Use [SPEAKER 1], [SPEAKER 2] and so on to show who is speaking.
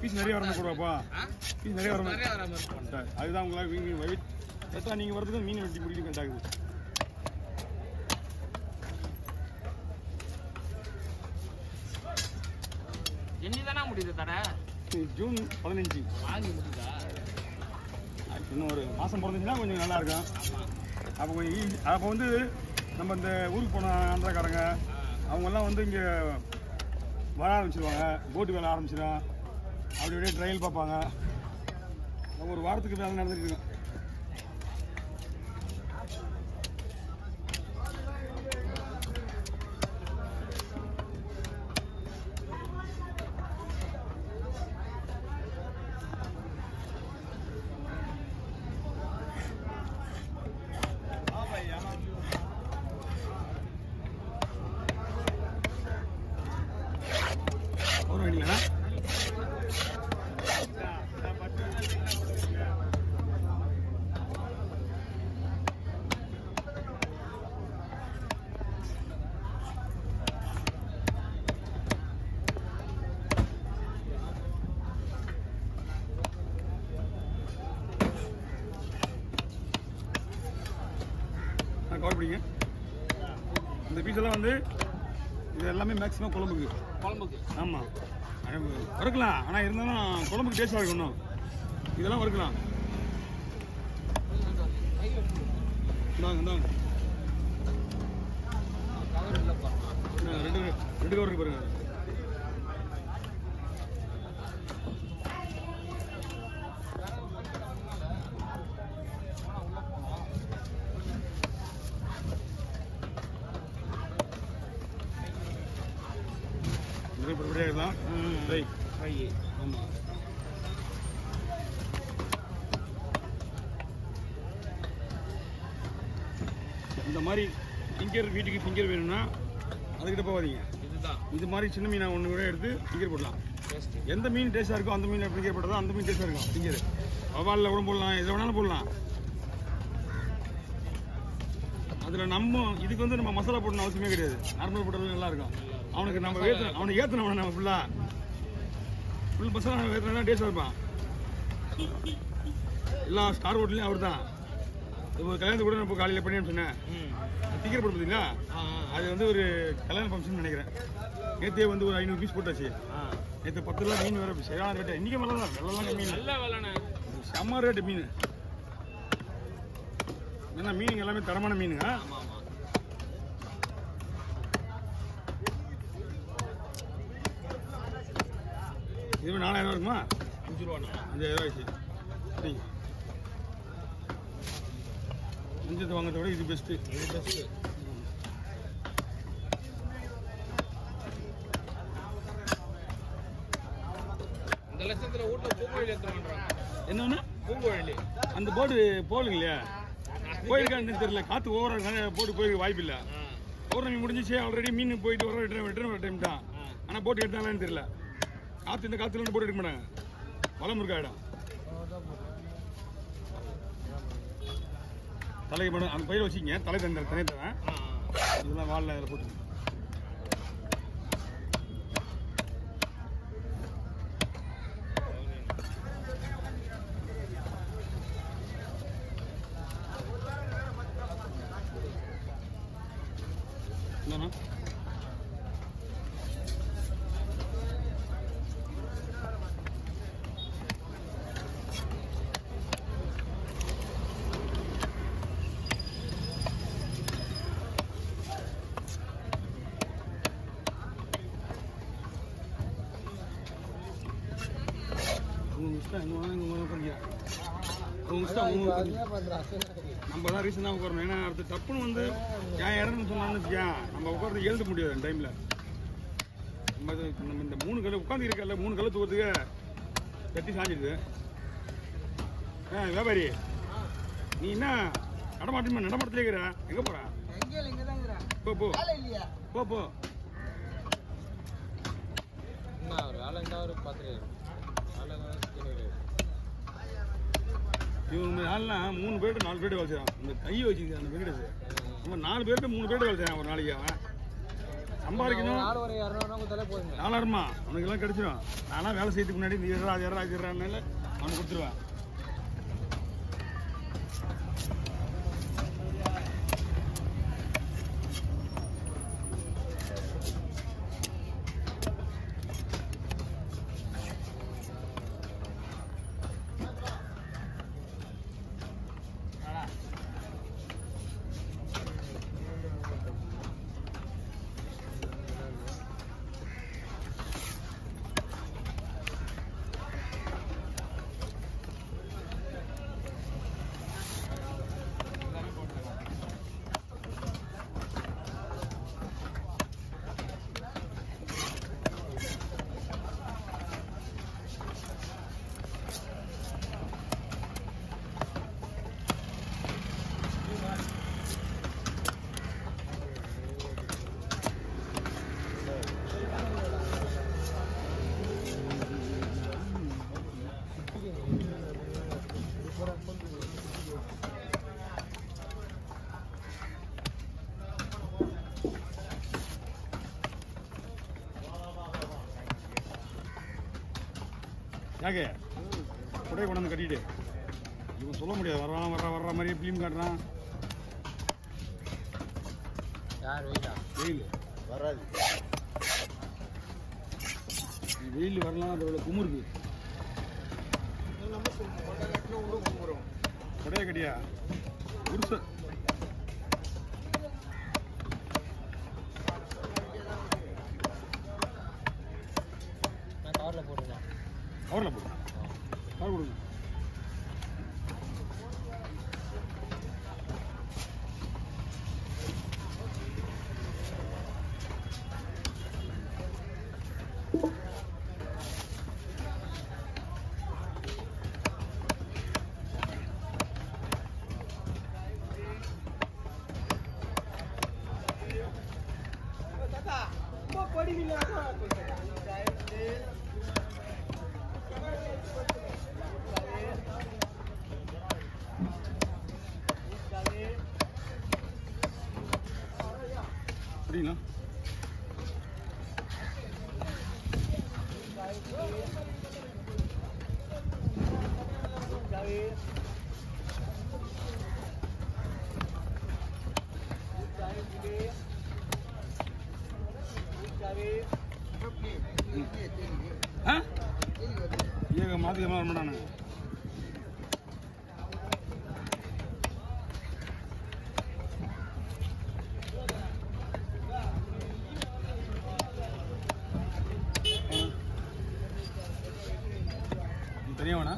[SPEAKER 1] Piece நிறைய வரணும் கூடப்பா. Piece நிறைய வரணும் சார். அதுதான் உங்களால் மீன் வெயிட் கரெக்டாக நீங்கள் வரதுக்கு மீன் வெட்டி முடிக்க கரெக்டாகுது.
[SPEAKER 2] என்னதானா முடியுது தடை?
[SPEAKER 1] ஜூன் 15
[SPEAKER 2] வாங்கி முடியுதா?
[SPEAKER 1] இன்னும் ஒரு மாதம் பிறந்துச்சுன்னா கொஞ்சம் நல்லா இருக்கும். அப்போ கொஞ்சம் அப்போ வந்து நம்ம இந்த ஊருக்கு போன ஆந்திராக்காரங்க அவங்கெல்லாம் வந்து இங்கே வர ஆரம்பிச்சிருவாங்க. போட்டு வேலை ஆரம்பிச்சிடும். அப்படி அப்படியே ட்ரையல் பார்ப்பாங்க. ஒரு வாரத்துக்கு வேலை நடந்துட்டு இருக்கோம். இல்லைன்னா கவர் பிடிங்க. இந்த பீஸெல்லாம் வந்து இது எல்லாமே மேக்ஸிமம் குழம்புக்கு. ஆமாம் வறுக்கலாம். ஆனால் இருந்தாலும் குழம்புக்கு டேஸ்டாக இருக்கணும். இதெல்லாம் வறுக்கலாம். இந்தாங்க ரெண்டு கவர் இருக்கு பாருங்க. இருக்கலாம். ஆமாம் இந்த மாதிரி ஃபிங்கர் வீட்டுக்கு ஃபிங்கர் வேணும்னா அதுக்கிட்ட போகாதீங்க. இது மாதிரி சின்ன மீனை ஒன்று கூட எடுத்து ஃபிங்கர் போடலாம். எந்த மீன் டேஸ்டாக இருக்கோ அந்த மீன் ஃபிங்கர் போட்டதோ அந்த மீன் டேஸ்டாக இருக்கும். ஃபிங்கர் வவாலில் கூட போடலாம், எதை வேணாலும் போடலாம். அதில் நம்ம இதுக்கு வந்து நம்ம மசாலா போடணும் அவசியமே கிடையாது. நார்மல் போட்டாலும் நல்லா இருக்கும். அவனுக்கு நம்ம அவனுக்கு ஏற்றணும். நம்ம ஃபுல் மசாலா நம்ம ஏற்றினா டேஸ்டாக இருப்பான். எல்லா ஸ்டார் ஹோட்டல்லையும் அவர் தான். இப்போ கல்யாணத்துக்கு கூட நான் காலையில் பண்ணி சொன்னேன். டிக்கெட் போட்டு பார்த்தீங்களா? அது வந்து ஒரு கல்யாண ஃபங்க்ஷன் நினைக்கிறேன். நேற்றே வந்து ஒரு 500 பீஸ் போட்டாச்சு. நேற்று 10 ரூபா மீன் வேறு சரியான ரேட்டு. இன்றைக்கி மேலே தான் வெள்ளலாம் மீன் செம்ம ரேட்டு மீன். ஏன்னா மீனுங்க எல்லாமே தரமான மீனுங்க. இதுவே 4000 இருக்குமா? 5 ரூபா 5000 ஆச்சு. சரிங்க, மஞ்சத்தை வாங்கிறத விட இது பெஸ்ட்டு.
[SPEAKER 2] இந்த லட்சத்தில் வீட்டில் பூங்கோழி
[SPEAKER 1] என்னன்னா
[SPEAKER 2] பூங்கோழி
[SPEAKER 1] அந்த போர்டு போடுங்க இல்லையா? போயிருக்கான்னு தெரியல. காற்று ஓவராக போட்டு போயிருக்க வாய்ப்பு இல்லை. பௌர்ணமி முடிஞ்சிச்சு. ஆல்ரெடி மீன் போயிட்டு வர ரிட்டர்ன் டைம் தான். ஆனால் போட்டு எடுத்தாங்கன்னு தெரியல. காற்று இந்த காற்றுல போட்டு எடுக்க மாட்டாங்க. வளம் இருக்கா இடம் தலைக்கு மட்டும் அந்த பயிரை வச்சுக்கிங்க. தலை தனியை தரேன். இதெல்லாம் வாலில் அதில் போட்டு என்னன்னா நம்ம தான் ரீசனாக உட்காரணும். ஏன்னா அடுத்த தப்புன்னு வந்து ஏன் இடம்னு சொன்னான்னு வச்சுக்கா நம்ம உட்காந்து எழுத முடியாது அந்த டைமில். நம்ம இந்த 3 கல் உட்காந்து இருக்கல 3 கல் தூக்கிறதுக்கு தட்டி சாஞ்சிடுது. வியாபாரி நீ என்ன நடமாட்டத்திலே இருக்கிற? எங்கே போற? போ போ போ போ. இவங்க நாள்லாம் 3 பேர்ட்டு 4 பேர்ட்டு வேலை செய்யறான். இந்த கையை வச்சுக்க அந்த வெங்கடேஷ் நம்ம 4 பேர்ட்டு 3 பேர்ட்டு வேலை செய்யறான் ஒரு நாளைக்கு. அவன் சம்பாதிக்கணும்.
[SPEAKER 3] நாலு ஒரு 200 கொடுத்தாலே போதுங்க.
[SPEAKER 1] 4000மா அவனுக்கெல்லாம் கிடைச்சிடும். நான்லாம் வேலை செய்யறதுக்கு முன்னாடி இந்த 20,000 அவனுக்கு கொடுத்துருவேன். யாக்கே கொடையை கொண்டாந்து கட்டிட்டு இவன் சொல்ல முடியாது. வர்ற மாதிரியே ஃபிலிம் காட்டுறான்.
[SPEAKER 3] யார் வெயிட்டா?
[SPEAKER 1] வெயில்
[SPEAKER 3] வராது.
[SPEAKER 1] வெயில் வரலாம். அதோட குமுறுக்கு கொடையை கட்டியா குருச
[SPEAKER 3] நான் கவரில் போட்டுருந்தேன்.
[SPEAKER 1] கவரில் போடுங்க. கவர் கொடுங்க. அப்படிங்களா? ஏக மாத்தியமாக வரமாட்டானு. தனியாக வேணா